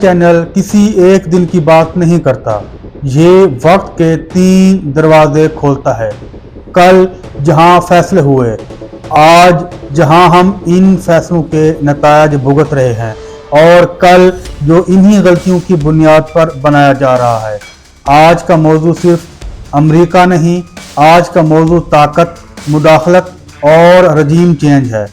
Channel کسی ایک دن کی بات نہیں کرتا، یہ وقت کے 3 دروازے کھولتا ہے۔ کل جہاں فیصلے ہوئے، آج جہاں ہم ان فیصلوں کے نتائج بھگت رہے ہیں، اور کل جو انہی غلطیوں کی بنیاد پر بنایا جا رہا ہے۔ آج کا موضوع صرف امریکہ نہیں، آج کا موضوع طاقت، مداخلت اور رجیم چینج ہے۔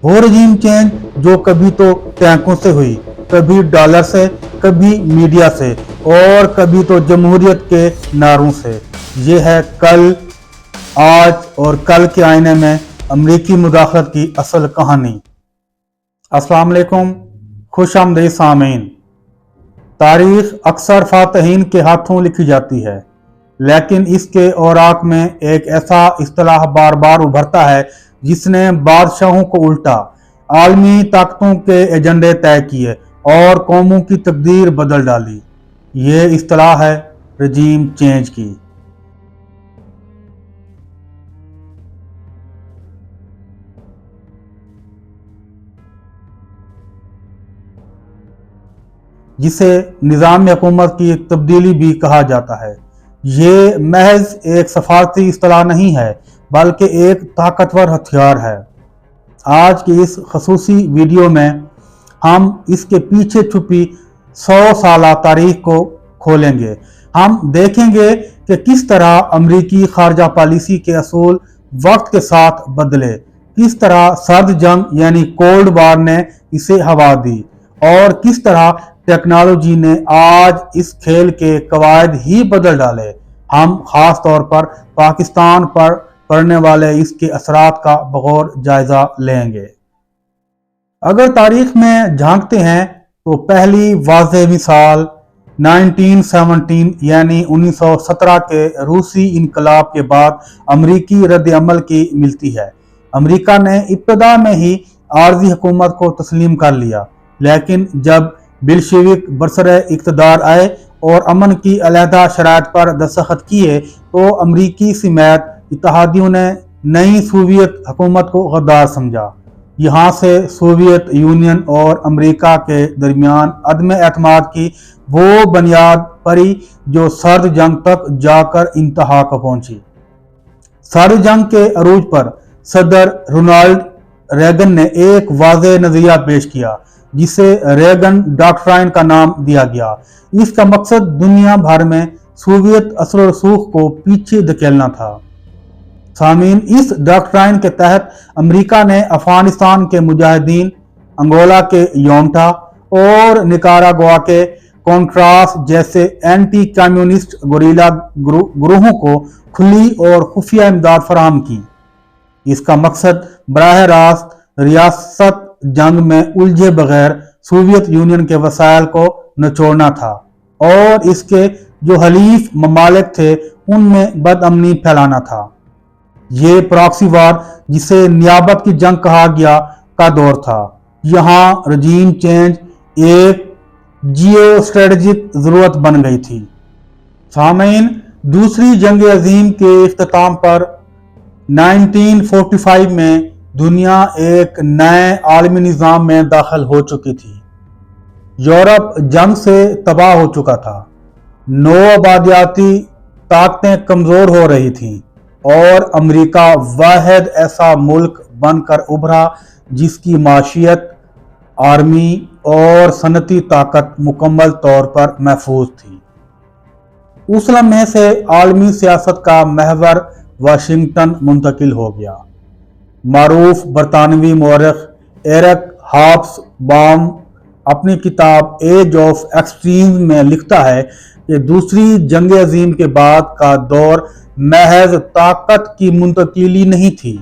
وہ رجیم چینج جو کبھی تو ٹینکوں سے ہوئی، کبھی ڈالر سے، کبھی میڈیا سے، اور کبھی تو جمہوریت کے نعروں سے، یہ ہے کل، آج اور کل کے آئینے میں امریکی مداخلت کی اصل کہانی۔ السلام علیکم، خوش آمدید سامعین۔ تاریخ اکثر فاتحین کے ہاتھوں لکھی جاتی ہے، لیکن اس کے اوراق میں ایک ایسا اصطلاح بار بار ابھرتا ہے جس نے بادشاہوں کو الٹا، عالمی طاقتوں کے ایجنڈے طے کیے اور قوموں کی تقدیر بدل ڈالی۔ یہ اصطلاح ہے رجیم چینج کی۔ جسے نظام حکومت کی تبدیلی بھی کہا جاتا ہے۔ یہ محض ایک سفارتی اصطلاح نہیں ہے، بلکہ ایک طاقتور ہتھیار ہے۔ آج کی اس خصوصی ویڈیو میں ہم اس کے پیچھے چھپی 100 سالہ تاریخ کو کھولیں گے۔ ہم دیکھیں گے کہ کس طرح امریکی خارجہ پالیسی کے اصول وقت کے ساتھ بدلے، کس طرح سرد جنگ یعنی کولڈ وار نے اسے ہوا دی، اور کس طرح ٹیکنالوجی نے آج اس کھیل کے قواعد ہی بدل ڈالے۔ ہم خاص طور پر پاکستان پر پڑنے والے اس کے اثرات کا بغور جائزہ لیں گے۔ اگر تاریخ میں جھانکتے ہیں تو پہلی واضح مثال 1917 یعنی 1917 کے روسی انقلاب کے بعد امریکی رد عمل کی ملتی ہے۔ امریکہ نے ابتدا میں ہی عارضی حکومت کو تسلیم کر لیا، لیکن جب بلشوک برسر اقتدار آئے اور امن کی علیحدہ شرائط پر دستخط کیے تو امریکی سمیت اتحادیوں نے نئی سوویت حکومت کو غدار سمجھا۔ یہاں سے سوویت یونین اور امریکہ کے درمیان عدم اعتماد کی وہ بنیاد پڑی جو سرد جنگ تک جا کر انتہا کو پہنچی۔ سرد جنگ کے عروج پر صدر رونالڈ ریگن نے ایک واضح نظریہ پیش کیا جسے ریگن ڈاکٹرائن کا نام دیا گیا۔ اس کا مقصد دنیا بھر میں سوویت اثر و رسوخ کو پیچھے دھکیلنا تھا۔ سامعین، اس ڈاکٹرائن کے تحت امریکہ نے افغانستان کے مجاہدین، انگولا کے یونٹا اور نکاراگوا کے کونٹراس جیسے اینٹی کمیونسٹ گوریلا گروہوں کو کھلی اور خفیہ امداد فراہم کی۔ اس کا مقصد براہ راست ریاست جنگ میں الجھے بغیر سوویت یونین کے وسائل کو نچوڑنا تھا اور اس کے جو حلیف ممالک تھے ان میں بد امنی پھیلانا تھا۔ یہ پراکسی وار، جسے نیابت کی جنگ کہا گیا، کا دور تھا۔ یہاں رجیم چینج ایک جیو اسٹریٹجک ضرورت بن گئی تھی۔ سامعین، دوسری جنگ عظیم کے اختتام پر 1945 میں دنیا ایک نئے عالمی نظام میں داخل ہو چکی تھی۔ یورپ جنگ سے تباہ ہو چکا تھا، نو آبادیاتی طاقتیں کمزور ہو رہی تھیں، اور امریکہ واحد ایسا ملک بن کر ابھرا جس کی معیشت، آرمی اور صنعتی طاقت مکمل طور پر محفوظ تھی۔ اس لمحے سے عالمی سیاست کا محور واشنگٹن منتقل ہو گیا۔ معروف برطانوی مورخ ایرک ہابس بام اپنی کتاب ایج آف ایکسٹریمز میں لکھتا ہے کہ دوسری جنگ عظیم کے بعد کا دور محض طاقت کی منتقلی نہیں تھی،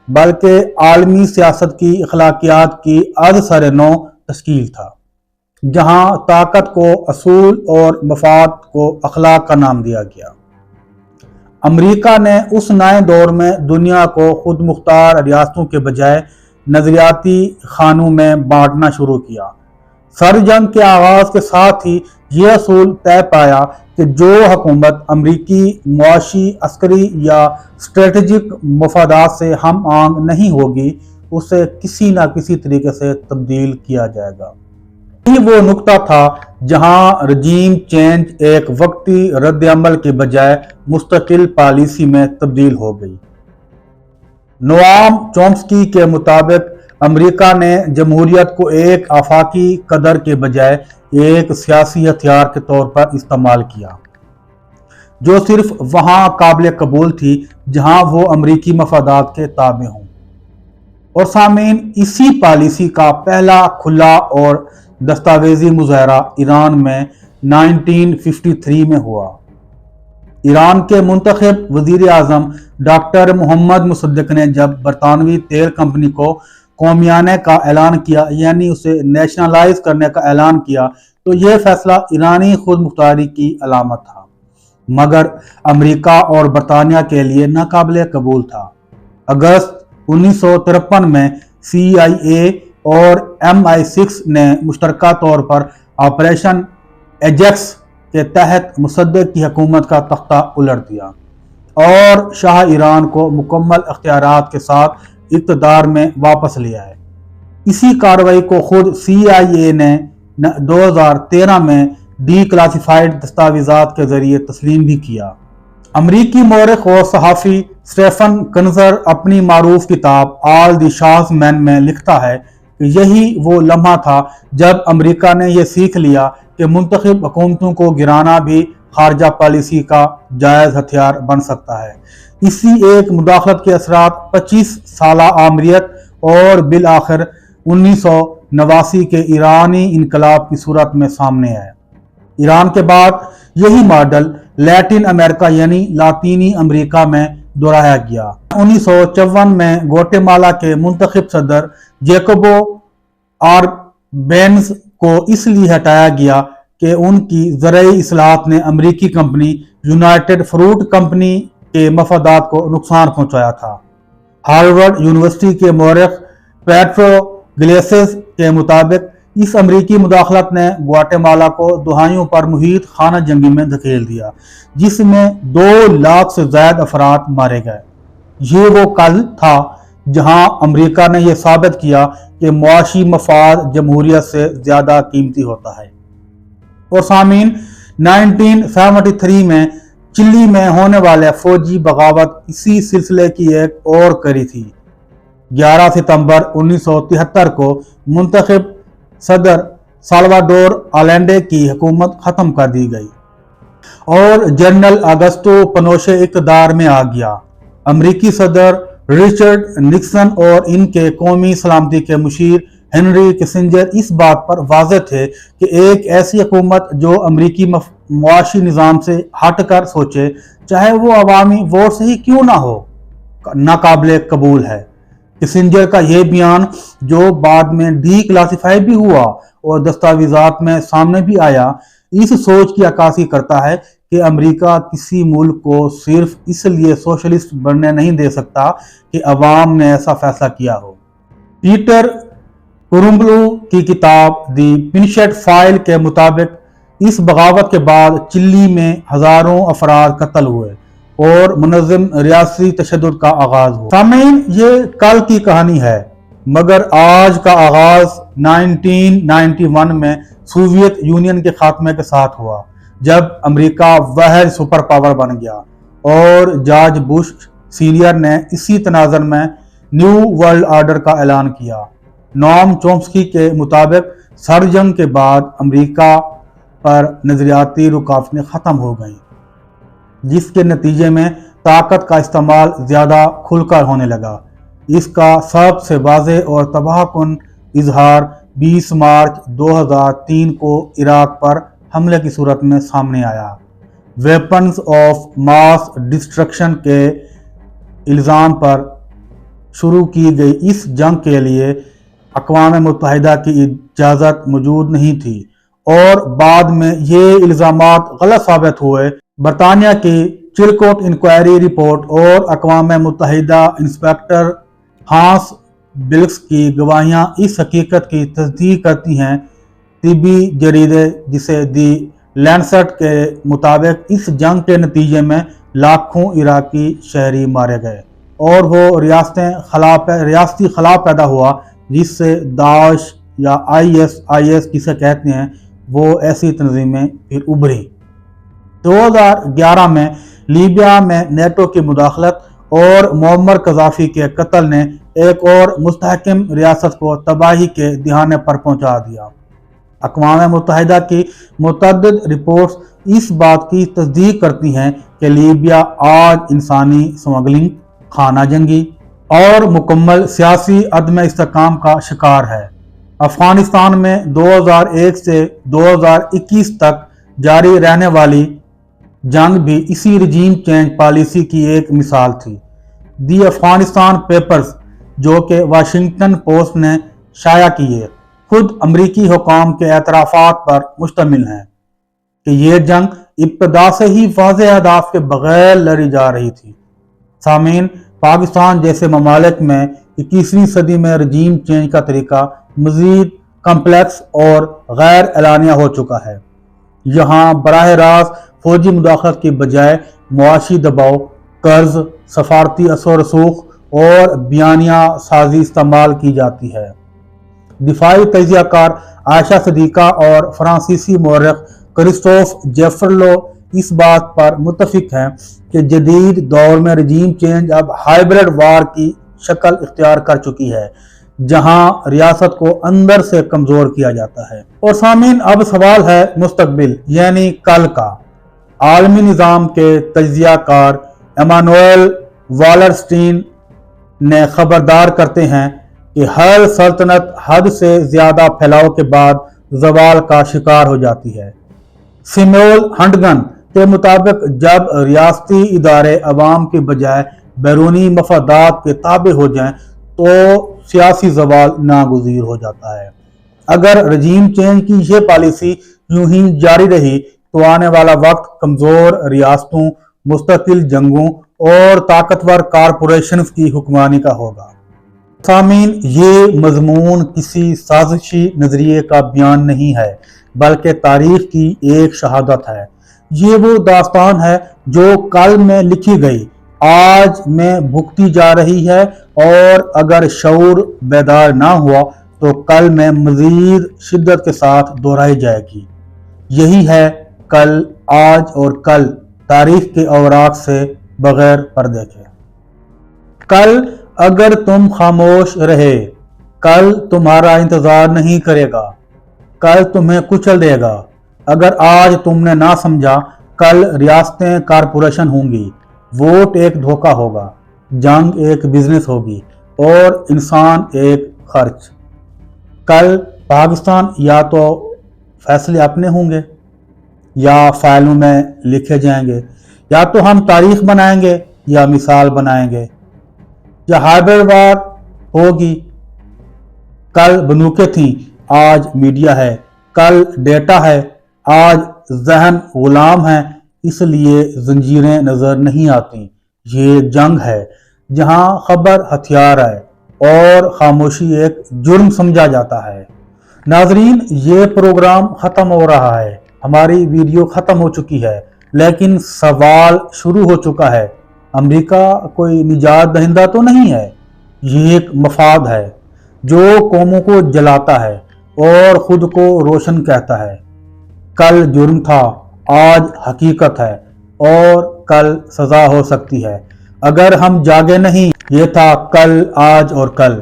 بلکہ عالمی سیاست کی اخلاقیات کی از سر نو تشکیل تھا، جہاں طاقت کو اصول اور مفاد کو اخلاق کا نام دیا گیا۔ امریکہ نے اس نئے دور میں دنیا کو خود مختار ریاستوں کے بجائے نظریاتی خانوں میں بانٹنا شروع کیا۔ سرد جنگ کے آغاز کے ساتھ ہی یہ اصول طے پایا کہ جو حکومت امریکی معاشی، عسکری یا اسٹریٹجک مفادات سے ہم آہنگ نہیں ہوگی، اسے کسی نہ کسی طریقے سے تبدیل کیا جائے گا۔ یہی وہ نقطہ تھا جہاں رجیم چینج ایک وقتی رد عمل کے بجائے مستقل پالیسی میں تبدیل ہو گئی۔ نوام چومسکی کے مطابق امریکہ نے جمہوریت کو ایک آفاقی قدر کے بجائے ایک سیاسی ہتھیار کے طور پر استعمال کیا، جو صرف وہاں قابل قبول تھی جہاں وہ امریکی مفادات کے تابع ہوں۔ اور سامعین، اسی پالیسی کا پہلا کھلا اور دستاویزی مظاہرہ ایران میں 1953 میں ہوا۔ ایران کے منتخب وزیر اعظم ڈاکٹر محمد مصدق نے جب برطانوی تیل کمپنی کو قومیانہ کا اعلان کیا، یعنی اسے نیشنلائز کرنے کا اعلان کیا، تو یہ فیصلہ ایرانی خود مختاری کی علامت تھا، مگر امریکہ اور برطانیہ کے لیے ناقابل قبول تھا۔ اگست 1953 میں CIA اور MI6 نے مشترکہ طور پر آپریشن ایجیکس کے تحت مصدق کی حکومت کا تختہ الٹ دیا اور شاہ ایران کو مکمل اختیارات کے ساتھ اقتدار میں واپس لے آئے۔ اسی کارروائی کو خود CIA نے 2013 میں ڈی کلاسیفائیڈ دستاویزات کے ذریعے تسلیم بھی کیا۔ امریکی مورخ اور صحافی سٹیفن کنزر اپنی معروف کتاب آل دی شاہز مین میں لکھتا ہے کہ یہی وہ لمحہ تھا جب امریکہ نے یہ سیکھ لیا کہ منتخب حکومتوں کو گرانا بھی خارجہ پالیسی کا جائز ہتھیار بن سکتا ہے۔ اسی ایک مداخلت کے اثرات 25 سالہ آمریت اور بالآخر 1989 کے ایرانی انقلاب کی صورت میں سامنے آئے۔ ایران کے بعد یہی ماڈل لیٹن امریکہ یعنی لاطینی امریکہ میں دہرایا گیا۔ 1954 میں گواٹے مالا کے منتخب صدر جیکوبو آربینز کو اس لیے ہٹایا گیا کہ ان کی زرعی اصلاحات نے امریکی کمپنی یونائٹڈ فروٹ کمپنی کے مفادات کو نقصان پہنچایا تھا۔ ہارورڈ یونیورسٹی کے مورخ پیٹرو گلیسز کے مطابق اس امریکی مداخلت نے گواٹے مالا کو دہائیوں پر محیط خانہ جنگی میں دھکیل دیا، جس میں 2 لاکھ سے زائد افراد مارے گئے۔ یہ وہ کل تھا جہاں امریکہ نے یہ ثابت کیا کہ معاشی مفاد جمہوریت سے زیادہ قیمتی ہوتا ہے۔ اور سامعین، 1973 میں چلی میں ہونے والے فوجی بغاوت اسی سلسلے کی ایک اور کڑی تھی۔ 11 ستمبر 1973 کو منتخب صدر سالواڈور آلینڈے کی حکومت ختم کر دی گئی اور جنرل آگسٹو پنوشے اقتدار میں آ گیا۔ امریکی صدر رچرڈ نکسن اور ان کے قومی سلامتی کے مشیر ہنری کسنجر اس بات پر واضح تھے کہ ایک ایسی حکومت جو امریکی معاشی نظام سے ہٹ کر سوچے، چاہے وہ عوامی ووٹ سے ہی کیوں نہ ہو، ناقابل قبول ہے۔ کسنجر کا یہ بیان، جو بعد میں ڈی کلاسیفائی بھی ہوا اور دستاویزات میں سامنے بھی آیا، اس سوچ کی عکاسی کرتا ہے کہ امریکہ کسی ملک کو صرف اس لیے سوشلسٹ بننے نہیں دے سکتا کہ عوام نے ایسا فیصلہ کیا ہو۔ پیٹر کرمبلو کی کتاب دی پنشٹ فائل کے مطابق اس بغاوت کے بعد چلی میں ہزاروں افراد قتل ہوئے اور منظم ریاستی تشدد کا آغاز ہوا۔ سامعین، یہ کل کی کہانی ہے، مگر آج کا آغاز 1991 میں سوویت یونین کے خاتمے کے ساتھ ہوا، جب امریکہ واحد سپر پاور بن گیا اور جارج بش سینئر نے اسی تناظر میں نیو ورلڈ آرڈر کا اعلان کیا۔ نوام چومسکی کے مطابق سرد جنگ کے بعد امریکہ پر نظریاتی رکاوٹیں ختم ہو گئیں، جس کے نتیجے میں طاقت کا استعمال زیادہ کھل کر ہونے لگا۔ اس کا سب سے واضح اور تباہ کن اظہار 20 مارچ 2003 کو عراق پر حملے کی صورت میں سامنے آیا۔ ویپنز آف ماس ڈسٹرکشن کے الزام پر شروع کی گئی اس جنگ کے لیے اقوام متحدہ کی اجازت موجود نہیں تھی اور بعد میں یہ الزامات غلط ثابت ہوئے۔ برطانیہ کی چلکوٹ انکوائری رپورٹ اور اقوام متحدہ انسپیکٹر ہانس بلکس کی گواہیاں اس حقیقت کی تصدیق کرتی ہیں۔ طبی جریدے جسے دی لینسٹ کے مطابق اس جنگ کے نتیجے میں لاکھوں عراقی شہری مارے گئے اور وہ ریاستی خلا پیدا ہوا جس سے داعش یا IS کسے کہتے ہیں وہ ایسی تنظیمیں پھر ابھری۔ 2011 میں لیبیا میں نیٹو کی مداخلت اور معمر قذافی کے قتل نے ایک اور مستحکم ریاست کو تباہی کے دہانے پر پہنچا دیا۔ اقوام متحدہ کی متعدد رپورٹس اس بات کی تصدیق کرتی ہیں کہ لیبیا آج انسانی سمگلنگ، خانہ جنگی اور مکمل سیاسی عدم استحکام کا شکار ہے۔ افغانستان میں 2001 سے 2021 تک جاری رہنے والی جنگ بھی اسی رجیم چینج پالیسی کی ایک مثال تھی۔ دی افغانستان پیپرز جو کہ واشنگٹن پوسٹ نے شائع کیے خود امریکی حکام کے اعترافات پر مشتمل ہیں کہ یہ جنگ ابتدا سے ہی واضح اہداف کے بغیر لڑی جا رہی تھی۔ سامعین، پاکستان جیسے ممالک میں 21ویں صدی میں رجیم چینج کا طریقہ مزید کمپلیکس اور غیر اعلانیہ ہو چکا ہے۔ یہاں براہ راست فوجی مداخلت کی بجائے معاشی دباؤ، قرض، سفارتی اثر و رسوخ اور بیانیہ سازی استعمال کی جاتی ہے۔ دفاعی تجزیہ کار عائشہ صدیقہ اور فرانسیسی مورخ کرسٹوف جیفرلو اس بات پر متفق ہیں کہ جدید دور میں رجیم چینج اب ہائبرڈ وار کی شکل اختیار کر چکی ہے، جہاں ریاست کو اندر سے کمزور کیا جاتا ہے۔ اور سامعین، اب سوال ہے مستقبل یعنی کل کا۔ عالمی نظام کے تجزیہ کار ایمانوئل والرسٹین نے خبردار کرتے ہیں کہ ہر سلطنت حد سے زیادہ پھیلاؤ کے بعد زوال کا شکار ہو جاتی ہے۔ سیموئل ہنٹگن کے مطابق جب ریاستی ادارے عوام کے بجائے بیرونی مفادات کے تابع ہو جائیں تو سیاسی زوال ناگزیر ہو جاتا ہے۔ اگر رجیم چینج کی یہ پالیسی یوں ہی جاری رہی تو آنے والا وقت کمزور ریاستوں، مستقل جنگوں اور طاقتور کارپوریشنز کی حکمرانی کا ہوگا۔ سامعین، یہ مضمون کسی سازشی نظریے کا بیان نہیں ہے بلکہ تاریخ کی ایک شہادت ہے۔ یہ وہ داستان ہے جو کل میں لکھی گئی، آج میں بھگتی جا رہی ہے اور اگر شعور بیدار نہ ہوا تو کل میں مزید شدت کے ساتھ دہرائی جائے گی۔ یہی ہے کل، آج اور کل، تاریخ کے اوراق سے بغیر پردے کے۔ کل اگر تم خاموش رہے، کل تمہارا انتظار نہیں کرے گا، کل تمہیں کچل دے گا۔ اگر آج تم نے نہ سمجھا، کل ریاستیں کارپوریشن ہوں گی، ووٹ ایک دھوکہ ہوگا، جنگ ایک بزنس ہوگی اور انسان ایک خرچ۔ کل پاکستان یا تو فیصلے اپنے ہوں گے یا فائلوں میں لکھے جائیں گے، یا تو ہم تاریخ بنائیں گے یا مثال بنائیں گے، یا ہائبرڈ وار ہوگی۔ کل بندوقیں تھیں، آج میڈیا ہے، کل ڈیٹا ہے، آج ذہن غلام ہے، اس لیے زنجیریں نظر نہیں آتی۔ یہ جنگ ہے جہاں خبر ہتھیار ہے اور خاموشی ایک جرم سمجھا جاتا ہے۔ ناظرین، یہ پروگرام ختم ہو رہا ہے، ہماری ویڈیو ختم ہو چکی ہے، لیکن سوال شروع ہو چکا ہے۔ امریکہ کوئی نجات دہندہ تو نہیں ہے؟ یہ ایک مفاد ہے جو قوموں کو جلاتا ہے اور خود کو روشن کہتا ہے۔ کل جرم تھا، آج حقیقت ہے اور کل سزا ہو سکتی ہے اگر ہم جاگے نہیں۔ یہ تھا کل، آج اور کل،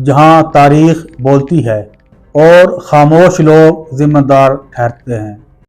جہاں تاریخ بولتی ہے اور خاموش لوگ ذمہ دار ٹھہرتے ہیں۔